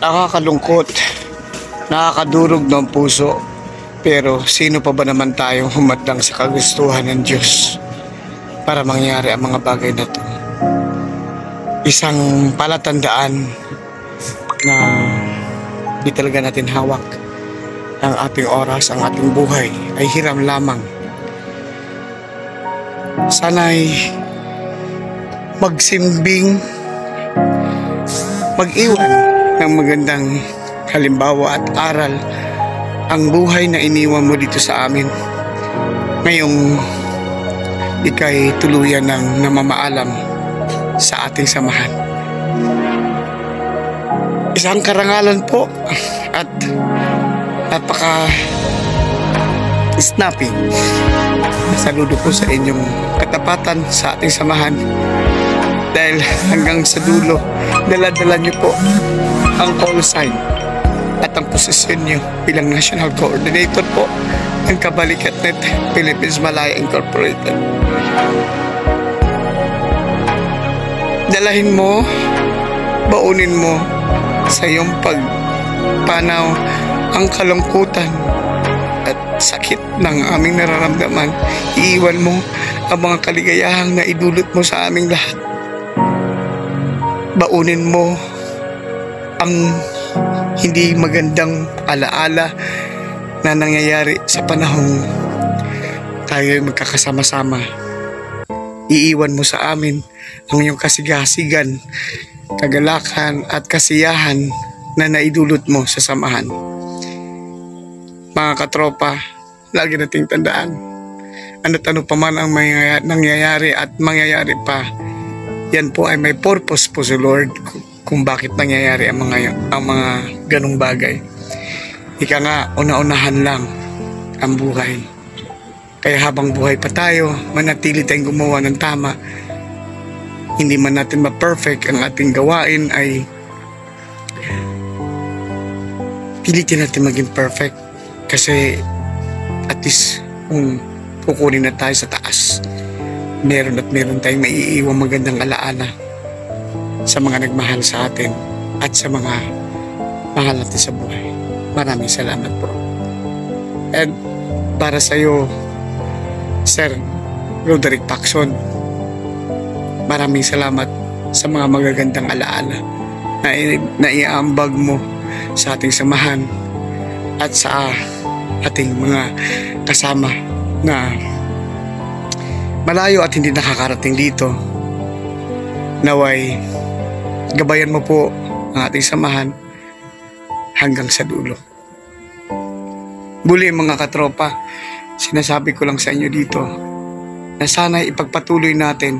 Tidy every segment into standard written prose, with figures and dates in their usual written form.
Nakakalungkot, nakakadurog ng puso. Pero sino pa ba naman tayong humadlang sa kagustuhan ng Diyos para mangyari ang mga bagay na to? Isang palatandaan na di talaga natin hawak ang ating oras, ang ating buhay ay hiram lamang. Sana'y magsimbing, mag-iwan ng magandang halimbawa at aral ang buhay na iniwan mo dito sa amin. Ngayong ika'y tuluyan ng namamaalam sa ating samahan. Isang karangalan po at napaka-snappy. Saludo po sa inyong katapatan sa ating samahan dahil hanggang sa dulo dala-dala niyo po ang call sign at ang posisyon niyo bilang National Coordinator po ng Kabalikatnet Philippines Malaya Incorporated. Dalahin mo, baunin mo sa iyong pagpanaw ang kalungkutan at sakit ng aming nararamdaman. Iiwan mo ang mga kaligayahang na idulot mo sa aming lahat. Baunin mo ang hindi magandang alaala na nangyayari sa panahong tayo ay magkakasama-sama. Iiwan mo sa amin ang iyong kasigasigan, kagalakan at kasiyahan na naidulot mo sa samahan. Mga katropa, lagi nating tandaan, ano't ano pa man ang nangyayari at mangyayari pa, yan po ay may purpose po sa Lord kung bakit nangyayari ang mga ganong bagay. Ika nga, una-unahan lang ang buhay. Kaya habang buhay pa tayo, manatili tayong gumawa ng tama. Hindi man natin ma-perfect ang ating gawain, ay pilitin natin maging perfect. Kasi at least kung kukunin na tayo sa taas, meron tayong maiiwang magandang alaala sa mga nagmahal sa atin at sa mga mahal natin sa buhay. Maraming salamat po. And para sa iyo, Sir Roderick Pacson, maraming salamat sa mga magagandang alaala na iambag mo sa ating samahan at sa ating mga kasama na malayo at hindi nakakarating dito. Naway gabayan mo po ang ating samahan hanggang sa dulo. Muli mga katropa, sinasabi ko lang sa inyo dito na sana ipagpatuloy natin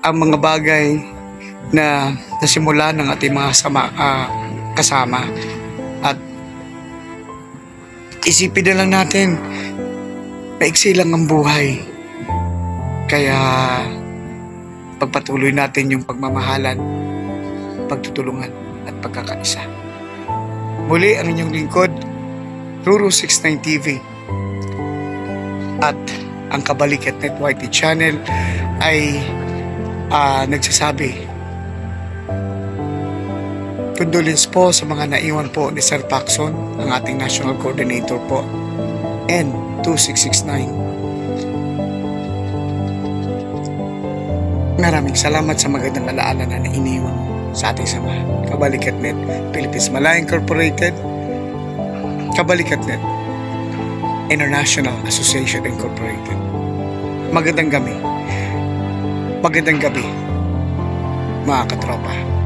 ang mga bagay na nasimula ng ating mga kasama at isipin na lang natin maiksi lang ang buhay, kaya pagpatuloy natin yung pagmamahalan, pagtutulungan at pagkakaisa. Muli ang inyong lingkod, Ruru69 TV, at ang Kabalikatnet YT channel ay nagsasabi condolence po sa mga naiwan po ni Sir Pacson, ang ating National Coordinator po, N2669. Maraming salamat sa magandang alaala na iniwan sa ating samahan. Kabalikatnet Philippines Malaya Incorporated, Kabalikatnet International Association Incorporated. Magandang gabi mga katropa.